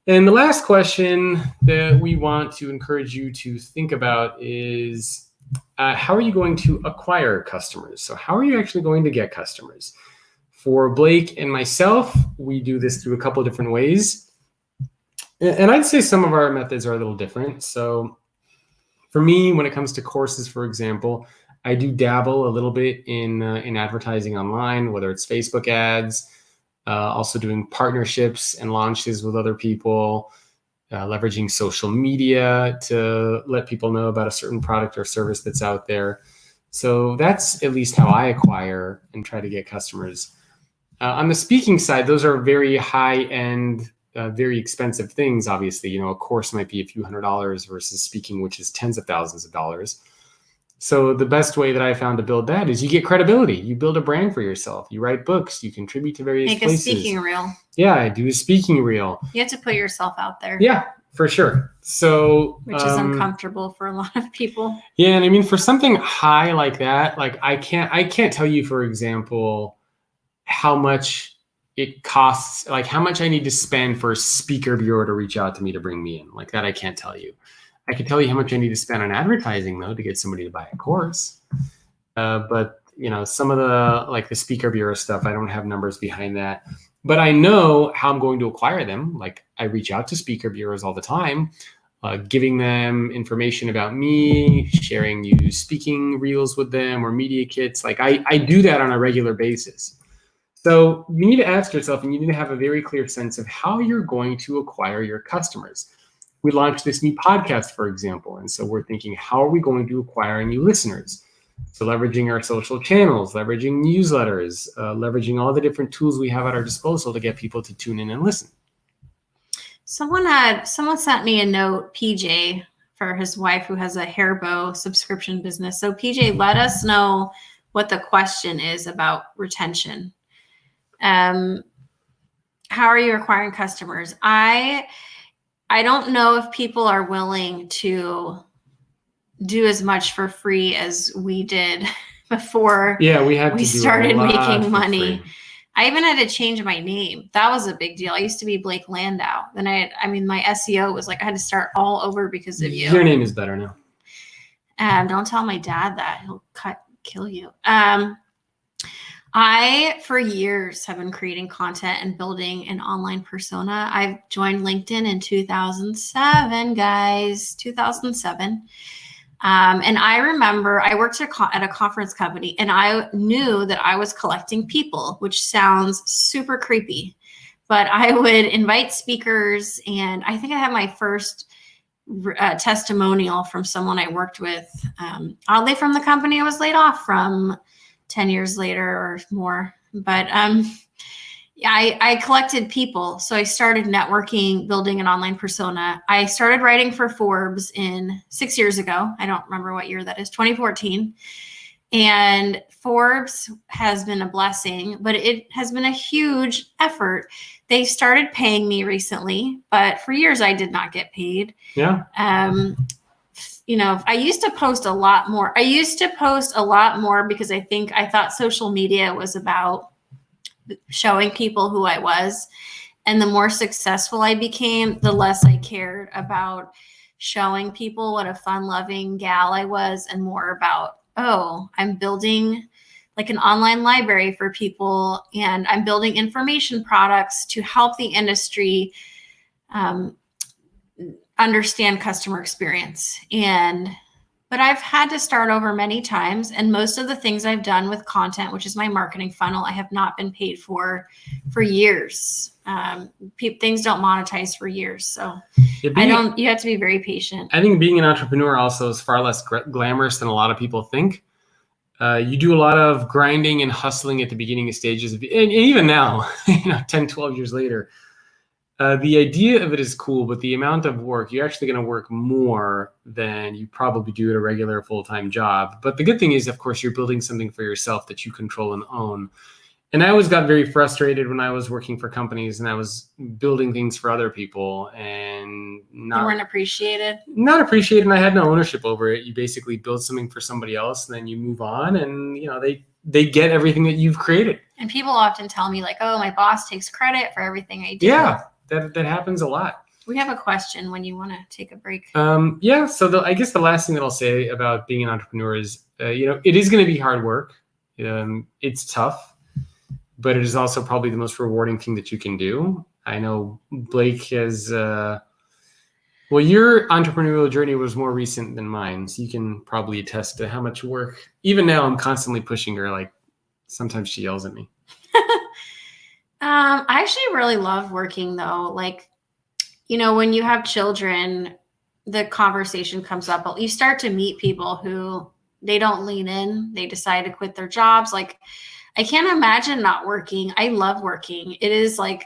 And the last question that we want to encourage you to think about is how are you going to acquire customers? So how are you actually going to get customers? For Blake and myself, we do this through a couple of different ways. And I'd say some of our methods are a little different. So for me, when it comes to courses, for example, I do dabble a little bit in advertising online, whether it's Facebook ads, also doing partnerships and launches with other people, leveraging social media to let people know about a certain product or service that's out there. So that's at least how I acquire and try to get customers. On the speaking side, those are very high-end, very expensive things. Obviously, you know, a course might be a few $100s versus speaking, which is tens of thousands of dollars. So the best way that I found to build that is you get credibility. You build a brand for yourself. You write books. You contribute to various places. Make a speaking reel. Yeah, I do a speaking reel. You have to put yourself out there. Yeah, for sure. So which is uncomfortable for a lot of people. Yeah, and I mean, for something high like that, like I can't tell you, for example, how much it costs, like how much I need to spend for a speaker bureau to reach out to me to bring me in. Like that, I can't tell you. I can tell you how much I need to spend on advertising though to get somebody to buy a course. But you know, some of the like the speaker bureau stuff, I don't have numbers behind that. But I know how I'm going to acquire them. Like I reach out to speaker bureaus all the time, giving them information about me, sharing you speaking reels with them or media kits. Like I do that on a regular basis. So you need to ask yourself, and you need to have a very clear sense of how you're going to acquire your customers. We launched this new podcast, for example. And so we're thinking, how are we going to acquire new listeners? So leveraging our social channels, leveraging newsletters, leveraging all the different tools we have at our disposal to get people to tune in and listen. Someone sent me a note, PJ, for his wife who has a hair bow subscription business. So PJ, let us know what the question is about retention. How are you acquiring customers? I don't know if people are willing to do as much for free as we did before we started making money. I even had to change my name. That was a big deal. I used to be Blake Landau. Then my SEO was like, I had to start all over because of you. Your name is better now. Don't tell my dad that. He'll kill you. I, for years, have been creating content and building an online persona. I joined LinkedIn in 2007, guys, 2007. And I remember I worked at a conference company, and I knew that I was collecting people, which sounds super creepy. But I would invite speakers, and I think I had my first testimonial from someone I worked with, oddly from the company I was laid off from 10 years later or more. But I collected people. So I started networking, building an online persona. I started writing for Forbes 6 years ago. I don't remember what year that is, 2014. And Forbes has been a blessing, but it has been a huge effort. They started paying me recently, but for years I did not get paid. Yeah. You know, I used to post a lot more. Because I thought social media was about showing people who I was. And the more successful I became, the less I cared about showing people what a fun-loving gal I was, and more about, oh, I'm building like an online library for people, and I'm building information products to help the industry understand customer experience. But I've had to start over many times, and most of the things I've done with content, which is my marketing funnel, I have not been paid for years. Things don't monetize for years, so you have to be very patient. I think being an entrepreneur also is far less glamorous than a lot of people think. You do a lot of grinding and hustling at the beginning of stages, and even now, 10, 12 years later. The idea of it is cool, but the amount of work, you're actually going to work more than you probably do at a regular full-time job. But the good thing is, of course, you're building something for yourself that you control and own. And I always got very frustrated when I was working for companies and I was building things for other people and you weren't appreciated. Not appreciated, and I had no ownership over it. You basically build something for somebody else, and then you move on, and they get everything that you've created. And people often tell me like, "Oh, my boss takes credit for everything I do." Yeah. That happens a lot. We have a question when you want to take a break. Yeah. So I guess the last thing that I'll say about being an entrepreneur is, it is going to be hard work. It's tough, but it is also probably the most rewarding thing that you can do. I know Blake has, your entrepreneurial journey was more recent than mine. So you can probably attest to how much work, even now I'm constantly pushing her. Like sometimes she yells at me. I actually really love working though. Like, when you have children, the conversation comes up. You start to meet people who they don't lean in. They decide to quit their jobs. Like, I can't imagine not working. I love working. It is like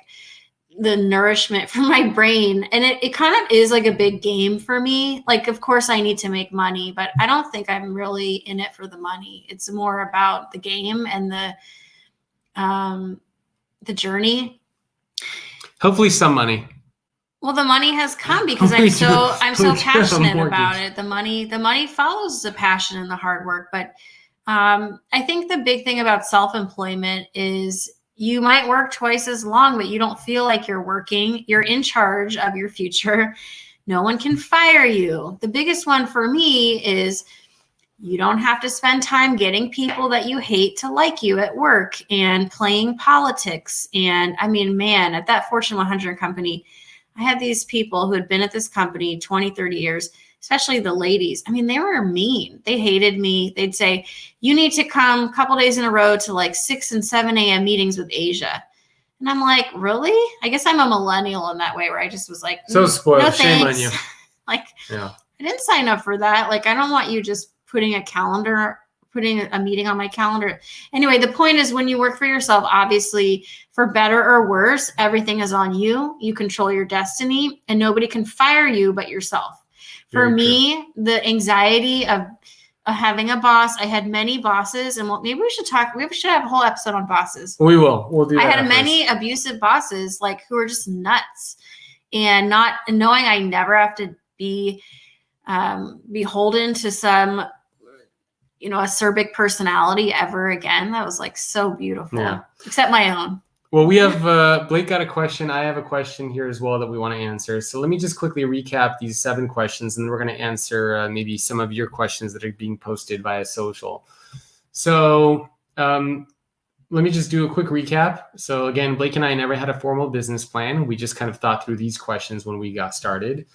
the nourishment for my brain. And it kind of is like a big game for me. Like, of course I need to make money, but I don't think I'm really in it for the money. It's more about the game and the journey. Hopefully some money. Well, the money has come because I'm so passionate about it. The money follows the passion and the hard work. But I think the big thing about self-employment is you might work twice as long, but you don't feel like you're working. You're in charge of your future. No one can fire you. The biggest one for me is you don't have to spend time getting people that you hate to like you at work and playing politics. And I mean, man, at that Fortune 100 company, I had these people who had been at this company 20, 30 years, especially the ladies. I mean, they were mean. They hated me. They'd say, you need to come a couple days in a row to like 6 and 7 a.m. meetings with Asia. And I'm like, really? I guess I'm a millennial in that way where I just was like, so spoiled. No, shame on you. Like, yeah. I didn't sign up for that. Like, I don't want you just putting a meeting on my calendar. Anyway, the point is when you work for yourself, obviously for better or worse, everything is on you. You control your destiny and nobody can fire you but yourself. For me, the anxiety of having a boss, I had many bosses, and maybe we should have a whole episode on bosses. We will. We'll do that. I had many abusive bosses, like who were just nuts, and knowing I never have to be beholden to some, acerbic personality ever again. That was like so beautiful. Yeah. Except my own. Well, we have Blake got a question. I have a question here as well that we want to answer. So let me just quickly recap these 7 questions, and then we're going to answer maybe some of your questions that are being posted via social. So let me just do a quick recap. So again, Blake and I never had a formal business plan. We just kind of thought through these questions when we got started.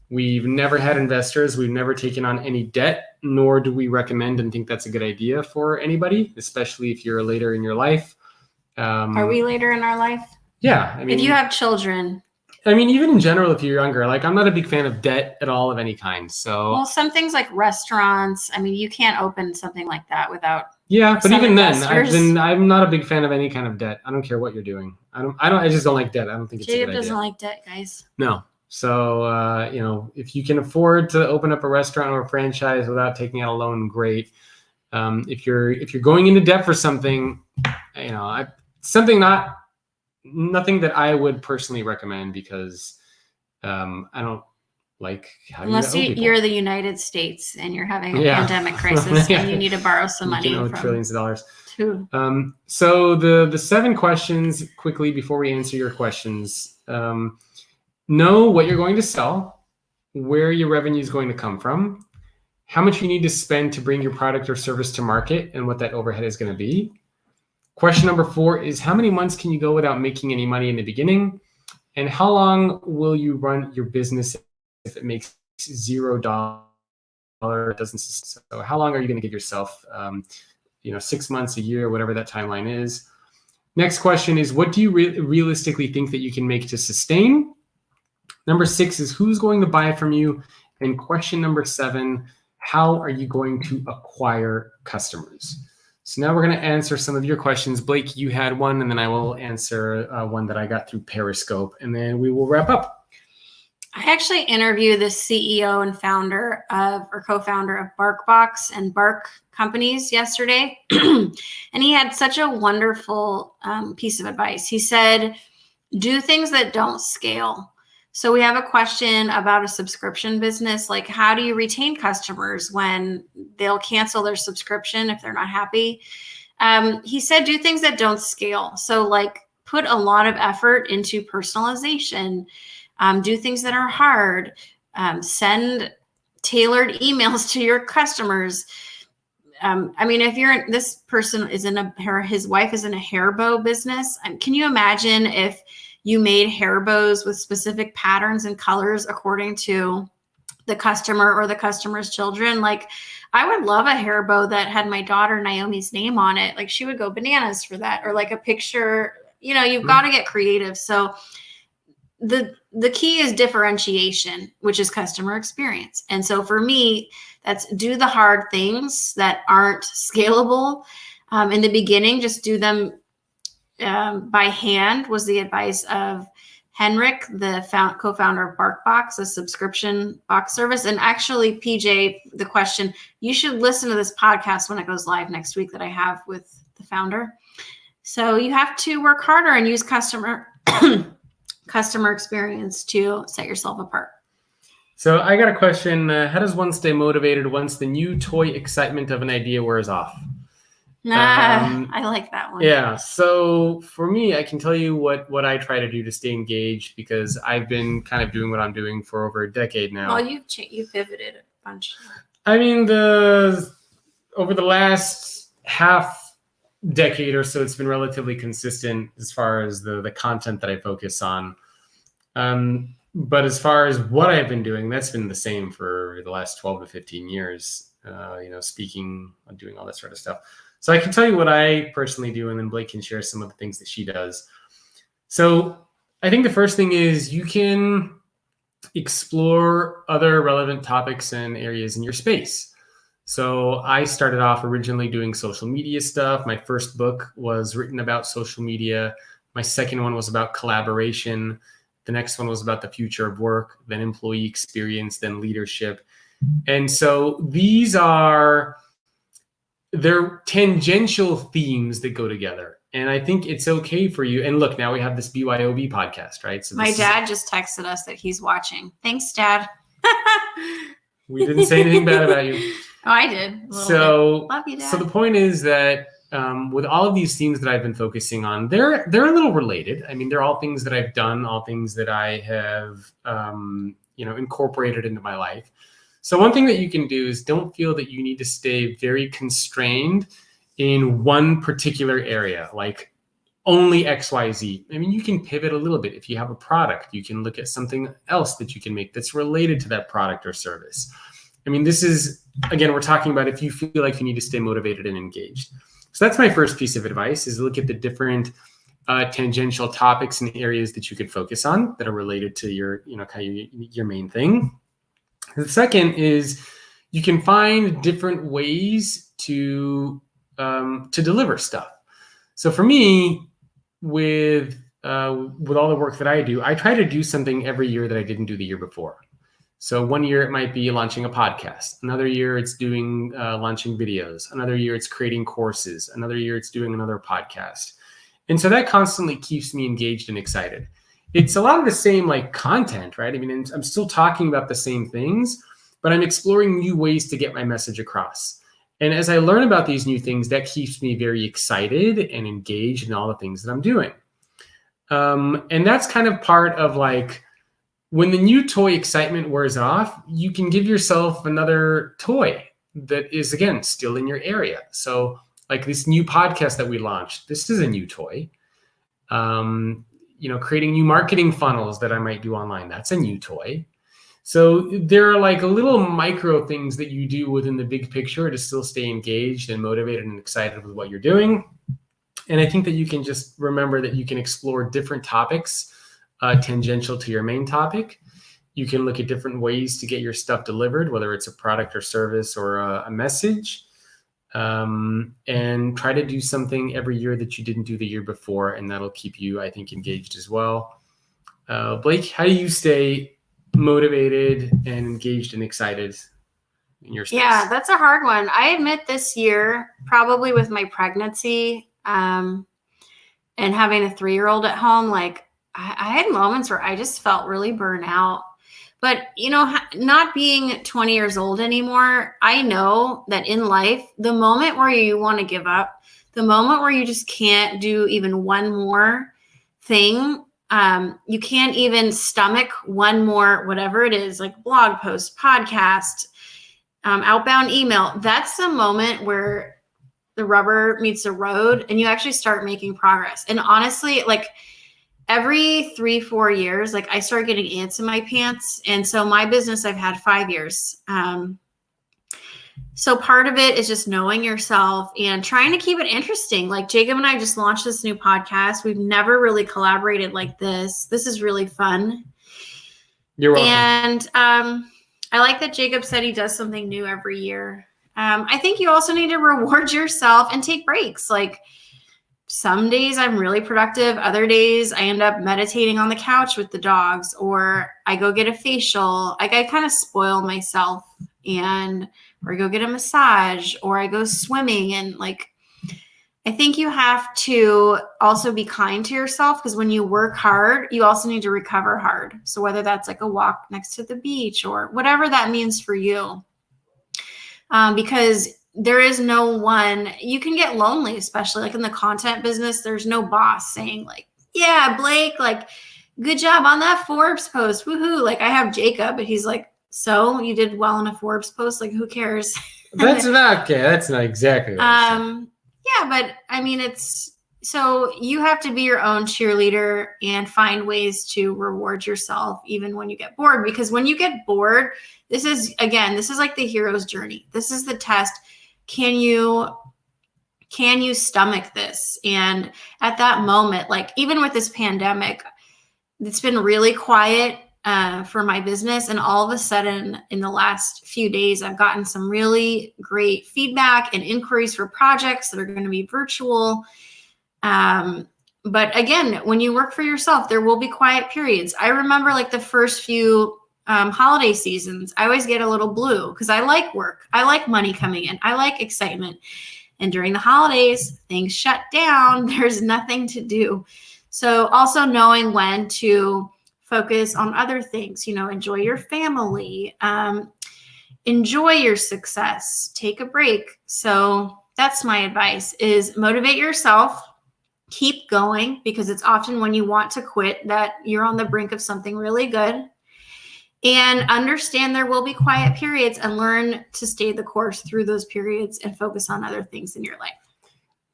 We've never had investors. We've never taken on any debt, nor do we recommend and think that's a good idea for anybody, especially if you're later in your life. Are we later in our life? Yeah. I mean, if you have children. I mean, even in general, if you're younger, like I'm not a big fan of debt at all of any kind. So, well, some things like restaurants, I mean, you can't open something like that without. Yeah, but even then, I'm not a big fan of any kind of debt. I don't care what you're doing. I just don't like debt. I don't think it's a good idea. Jacob doesn't like debt, guys. No. So, if you can afford to open up a restaurant or a franchise without taking out a loan, great. If you're going into debt for something, nothing that I would personally recommend because I like how Unless you owe people. you're the United States and you're having a Yeah. pandemic crisis Yeah. and you need to borrow some You money can owe from trillions of dollars. who? So the 7 questions quickly before we answer your questions. Know what you're going to sell, where your revenue is going to come from, how much you need to spend to bring your product or service to market, and what that overhead is going to be. Question number 4 is how many months can you go without making any money in the beginning? And how long will you run your business if it makes $0? It doesn't. So how long are you going to give yourself? 6 months, a year, whatever that timeline is. Next question is, what do you realistically think that you can make to sustain? Number 6 is who's going to buy from you? And question number 7, how are you going to acquire customers? So now we're going to answer some of your questions. Blake, you had one, and then I will answer one that I got through Periscope, and then we will wrap up. I actually interviewed the CEO and founder of, or co-founder of BarkBox and Bark Companies yesterday. And he had such a wonderful piece of advice. He said, do things that don't scale. So we have a question about a subscription business. Like, how do you retain customers when they'll cancel their subscription if they're not happy? He said, do things that don't scale. So like put a lot of effort into personalization, do things that are hard, send tailored emails to your customers. If this person is his wife is in a hair bow business. Can you imagine if you made hair bows with specific patterns and colors according to the customer or the customer's children? Like, I would love a hair bow that had my daughter Naomi's name on it. Like, she would go bananas for that. Or like a picture, you've got to get creative. So the key is differentiation, which is customer experience. And so for me, that's do the hard things that aren't scalable. In the beginning, just do them by hand was the advice of Henrik, the co-founder of BarkBox, a subscription box service. And actually, PJ, the question, you should listen to this podcast when it goes live next week that I have with the founder. So you have to work harder and use customer experience to set yourself apart. So I got a question. How does one stay motivated once the new toy excitement of an idea wears off? I like that one. Yeah. So for me, I can tell you what I try to do to stay engaged, because I've been kind of doing what I'm doing for over a decade now. Well, you've pivoted a bunch. I mean, over the last half decade or so, it's been relatively consistent as far as the content that I focus on. But as far as what I've been doing, that's been the same for the last 12 to 15 years, speaking, doing all that sort of stuff. So I can tell you what I personally do, and then Blake can share some of the things that she does. So I think the first thing is you can explore other relevant topics and areas in your space. So I started off originally doing social media stuff. My first book was written about social media. My second one was about collaboration. The next one was about the future of work, then employee experience, then leadership. And so they're tangential themes that go together. And I think it's okay for you. And look, now we have this BYOB podcast, right? So my dad just texted us that he's watching. Thanks, Dad. We didn't say anything bad about you. Oh, I did. So, love you, Dad. So the point is that with all of these themes that I've been focusing on, they're a little related. I mean, they're all things that I've done, all things that I have, incorporated into my life. So one thing that you can do is don't feel that you need to stay very constrained in one particular area, like only XYZ. I mean, you can pivot a little bit. If you have a product, you can look at something else that you can make that's related to that product or service. I mean, this is, again, we're talking about if you feel like you need to stay motivated and engaged. So that's my first piece of advice, is look at the different tangential topics and areas that you could focus on that are related to your main thing. The second is you can find different ways to deliver stuff. So for me, with all the work that I do, I try to do something every year that I didn't do the year before. So one year it might be launching a podcast. Another year it's doing launching videos. Another year it's creating courses. Another year it's doing another podcast. And so that constantly keeps me engaged and excited. it's a lot of the same like content, right? I mean, I'm still talking about the same things, but I'm exploring new ways to get my message across. And as I learn about these new things, that keeps me very excited and engaged in all the things that I'm doing. And that's kind of part of like, when the new toy excitement wears off, you can give yourself another toy that is, again, still in your area. So like this new podcast that we launched, this is a new toy. Creating new marketing funnels that I might do online, that's a new toy. So there are like little micro things that you do within the big picture to still stay engaged and motivated and excited with what you're doing. And I think that you can just remember that you can explore different topics tangential to your main topic. You can look at different ways to get your stuff delivered, whether it's a product or service or a message, and try to do something every year that you didn't do the year before. And that'll keep you, I think, engaged as well. Blake, how do you stay motivated and engaged and excited in your space? Yeah, that's a hard one. I admit this year, probably with my pregnancy and having a 3-year-old at home, like I had moments where I just felt really burnt out. But, not being 20 years old anymore, I know that in life, the moment where you want to give up, the moment where you just can't do even one more thing, you can't even stomach one more, whatever it is, like blog post, podcast, outbound email. That's the moment where the rubber meets the road and you actually start making progress. And honestly, like every 3-4 years, like I start getting ants in my pants. And so my business, I've had 5 years. So part of it is just knowing yourself and trying to keep it interesting. Like Jacob and I just launched this new podcast. We've never really collaborated like this. This is really fun. You're welcome. And I like that Jacob said he does something new every year. I think you also need to reward yourself and take breaks. Like some days I'm really productive. Other days I end up meditating on the couch with the dogs, or I go get a facial. Like I kind of spoil myself, or I go get a massage, or I go swimming. And like, I think you have to also be kind to yourself, because when you work hard, you also need to recover hard. So whether that's like a walk next to the beach or whatever that means for you, because there is no one. You can get lonely, especially like in the content business. There's no boss saying like, yeah, Blake, like good job on that Forbes post. Woohoo. Like I have Jacob, but he's like, so you did well in a Forbes post. Like who cares? That's not okay. That's not exactly what I said. Yeah, but I mean, so you have to be your own cheerleader and find ways to reward yourself even when you get bored, because when you get bored, this is like the hero's journey. This is the test. Can you stomach this? And at that moment, like even with this pandemic, it's been really quiet for my business. And all of a sudden in the last few days, I've gotten some really great feedback and inquiries for projects that are going to be virtual. But again, when you work for yourself, there will be quiet periods. I remember like the first few holiday seasons, I always get a little blue because I like work. I like money coming in. I like excitement. And during the holidays, things shut down. There's nothing to do. So also knowing when to focus on other things, enjoy your family, enjoy your success, take a break. So that's my advice, is motivate yourself, keep going, because it's often when you want to quit that you're on the brink of something really good. And understand there will be quiet periods, and learn to stay the course through those periods and focus on other things in your life.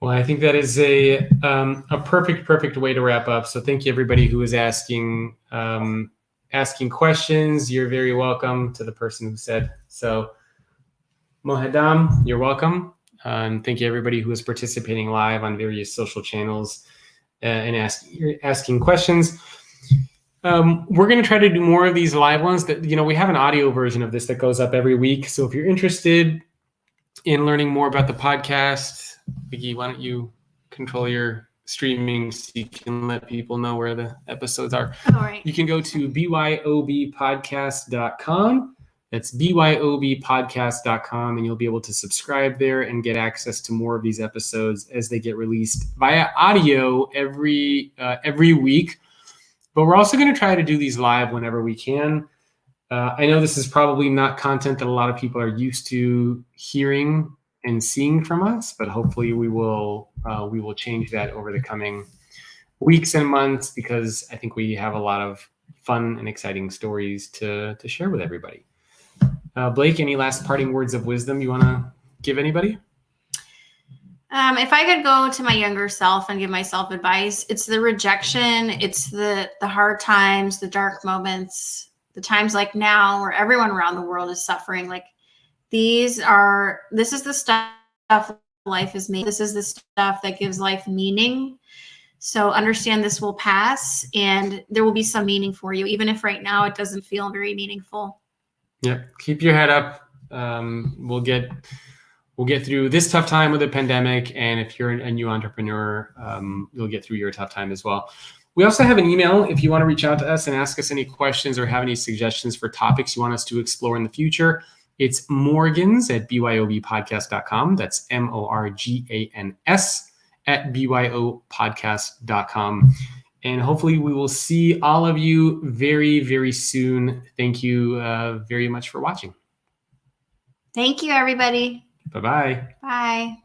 Well, I think that is a perfect way to wrap up. So thank you everybody who is asking questions. You're very welcome to the person who said so. Mohedam, you're welcome. And thank you everybody who is participating live on various social channels and asking questions. We're going to try to do more of these live ones. That we have an audio version of this that goes up every week. So if you're interested in learning more about the podcast, Vicky, why don't you control your streaming so you can let people know where the episodes are. All right. You can go to BYOBpodcast.com. That's BYOBpodcast.com, and you'll be able to subscribe there and get access to more of these episodes as they get released via audio every week. but we're also going to try to do these live whenever we can. I know this is probably not content that a lot of people are used to hearing and seeing from us, but hopefully we will change that over the coming weeks and months, because I think we have a lot of fun and exciting stories to share with everybody. Blake, any last parting words of wisdom you want to give anybody? If I could go to my younger self and give myself advice, it's the rejection, it's the hard times, the dark moments, the times like now where everyone around the world is suffering. Like this is the stuff life is made. This is the stuff that gives life meaning. So understand this will pass and there will be some meaning for you, even if right now it doesn't feel very meaningful. Yep. Keep your head up. We'll get through this tough time with the pandemic. And if you're a new entrepreneur, you'll get through your tough time as well. We also have an email if you want to reach out to us and ask us any questions or have any suggestions for topics you want us to explore in the future. It's morgans@byobpodcast.com. That's MORGANS @byopodcast.com. And hopefully we will see all of you very, very soon. Thank you very much for watching. Thank you, everybody. Bye-bye. Bye.